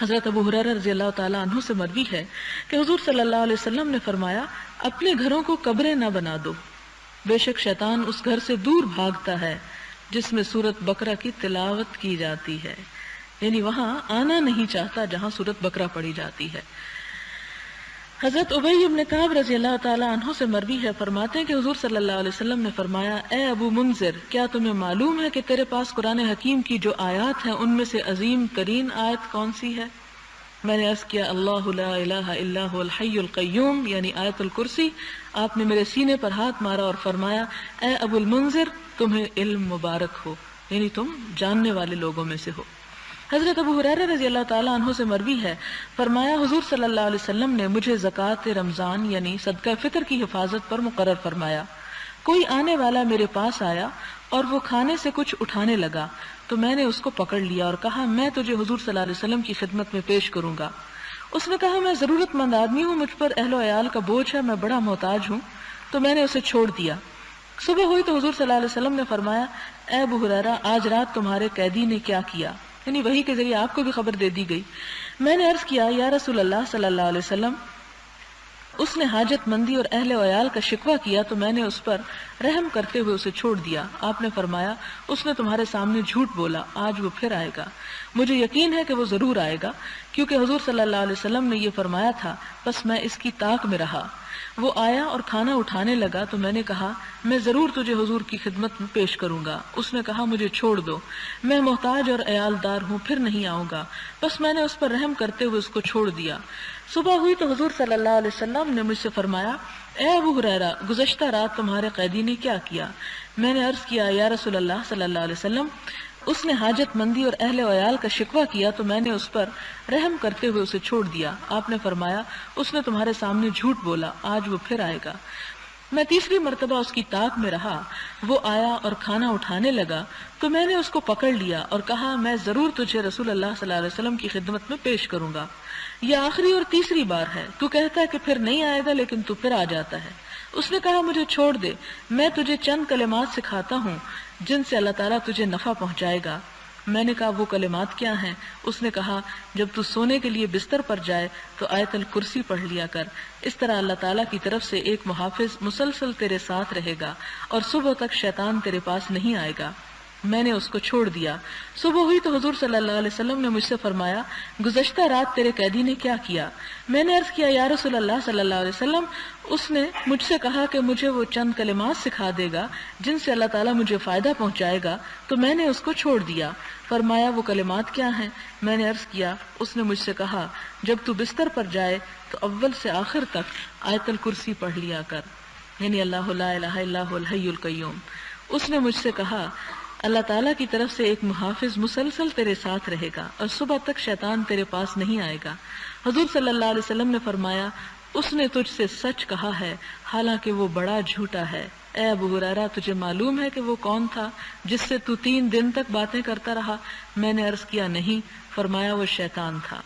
حضرت ابو ہریرہ رضی اللہ تعالیٰ عنہ سے مروی ہے کہ حضور صلی اللہ علیہ وسلم نے فرمایا، اپنے گھروں کو قبریں نہ بنا دو، بے شک شیطان اس گھر سے دور بھاگتا ہے جس میں سورۃ بقرہ کی تلاوت کی جاتی ہے، یعنی وہاں آنا نہیں چاہتا جہاں سورۃ بقرہ پڑھی جاتی ہے۔ حضرت ابی بن کعب رضی اللہ تعالیٰ عنہ سے مروی ہے، فرماتے ہیں کہ حضور صلی اللہ علیہ وسلم نے فرمایا، اے ابو منذر، کیا تمہیں معلوم ہے کہ تیرے پاس قرآن حکیم کی جو آیات ہیں ان میں سے عظیم ترین آیت کون سی ہے؟ میں نے عرض کیا، اللہ لا الہ الا هو الحی القیوم، یعنی آیت الکرسی۔ آپ نے میرے سینے پر ہاتھ مارا اور فرمایا، اے ابو المنذر، تمہیں علم مبارک ہو، یعنی تم جاننے والے لوگوں میں سے ہو۔ حضرت ابو ہریرہ رضی اللہ تعالیٰ عنہ سے مروی ہے، فرمایا حضور صلی اللہ علیہ وسلم نے مجھے زکوٰۃ رمضان یعنی صدقہ فطر کی حفاظت پر مقرر فرمایا۔ کوئی آنے والا میرے پاس آیا اور وہ کھانے سے کچھ اٹھانے لگا تو میں نے اس کو پکڑ لیا اور کہا، میں تجھے حضور صلی اللہ علیہ وسلم کی خدمت میں پیش کروں گا۔ اس نے کہا، میں ضرورت مند آدمی ہوں، مجھ پر اہل و عیال کا بوجھ ہے، میں بڑا محتاج ہوں، تو میں نے اسے چھوڑ دیا۔ صبح ہوئی تو حضور صلی اللہ علیہ وسلم نے فرمایا، اے ابو ہریرہ، آج رات تمہارے قیدی نے کیا کیا؟ یعنی وحی کے ذریعے آپ کو بھی خبر دے دی گئی۔ میں نے عرض کیا، یا رسول اللہ صلی اللہ علیہ وسلم، اس نے حاجت مندی اور اہل و عیال کا شکوہ کیا تو میں نے اس پر رحم کرتے ہوئے اسے چھوڑ دیا۔ آپ نے فرمایا، اس نے تمہارے سامنے جھوٹ بولا، آج وہ پھر آئے گا، مجھے یقین ہے کہ وہ ضرور آئے گا، کیونکہ حضور صلی اللہ علیہ وسلم نے یہ فرمایا تھا، بس میں اس کی طاق میں رہا۔ وہ آیا اور کھانا اٹھانے لگا تو میں نے کہا، میں ضرور تجھے حضور کی خدمت میں پیش کروں گا۔ اس نے کہا، مجھے چھوڑ دو، میں محتاج اور عیالدار ہوں، پھر نہیں آؤں گا۔ بس میں نے اس پر رحم کرتے ہوئے اس کو چھوڑ دیا۔ صبح ہوئی تو حضور صلی اللہ علیہ وسلم نے مجھ سے فرمایا، اے ابو ہریرہ، گزشتہ رات تمہارے قیدی نے کیا کیا؟ میں نے عرض کیا، یا رسول اللہ صلی اللہ علیہ وسلم، اس نے حاجت مندی اور اہل و عیال کا شکوہ کیا تو میں نے اس پر رحم کرتے ہوئے اسے چھوڑ دیا۔ آپ نے فرمایا، اس نے تمہارے سامنے جھوٹ بولا، آج وہ پھر آئے گا۔ میں تیسری مرتبہ اس کی طاق میں رہا۔ وہ آیا اور کھانا اٹھانے لگا تو میں نے اس کو پکڑ لیا اور کہا، میں ضرور تجھے رسول اللہ صلی اللہ علیہ وسلم کی خدمت میں پیش کروں گا۔ یہ آخری اور تیسری بار ہے، تو کہتا ہے کہ پھر نہیں آئے گا، لیکن تو پھر آ جاتا ہے۔ اس نے کہا، مجھے چھوڑ دے، میں تجھے چند کلمات سکھاتا ہوں جن سے اللہ تعالیٰ تجھے نفع پہنچائے گا۔ میں نے کہا، وہ کلمات کیا ہیں؟ اس نے کہا، جب تو سونے کے لیے بستر پر جائے تو آیت الکرسی پڑھ لیا کر، اس طرح اللہ تعالیٰ کی طرف سے ایک محافظ مسلسل تیرے ساتھ رہے گا اور صبح تک شیطان تیرے پاس نہیں آئے گا۔ میں نے اس کو چھوڑ دیا۔ صبح ہوئی تو حضور صلی اللہ علیہ وسلم نے مجھ سے فرمایا، گزشتہ رات تیرے قیدی نے کیا کیا؟ میں نے عرض کیا، یا رسول اللہ صلی اللہ علیہ وسلم، اس نے مجھ سے کہا کہ مجھے وہ چند کلمات سکھا دے گا جن سے اللہ تعالیٰ مجھے فائدہ پہنچائے گا، تو میں نے اس کو چھوڑ دیا۔ فرمایا، وہ کلمات کیا ہیں؟ میں نے عرض کیا، اس نے مجھ سے کہا، جب تو بستر پر جائے تو اول سے آخر تک آیت الکرسی پڑھ لیا کر، یعنی اللہ لا الہ الا هو الحی القیوم۔ اس نے مجھ سے کہا، اللہ تعالیٰ کی طرف سے ایک محافظ مسلسل تیرے ساتھ رہے گا اور صبح تک شیطان تیرے پاس نہیں آئے گا۔ حضور صلی اللہ علیہ وسلم نے فرمایا، اس نے تجھ سے سچ کہا ہے، حالانکہ وہ بڑا جھوٹا ہے۔ اے ابو ہریرہ، تجھے معلوم ہے کہ وہ کون تھا جس سے تو 3 دن تک باتیں کرتا رہا؟ میں نے عرض کیا، نہیں۔ فرمایا، وہ شیطان تھا۔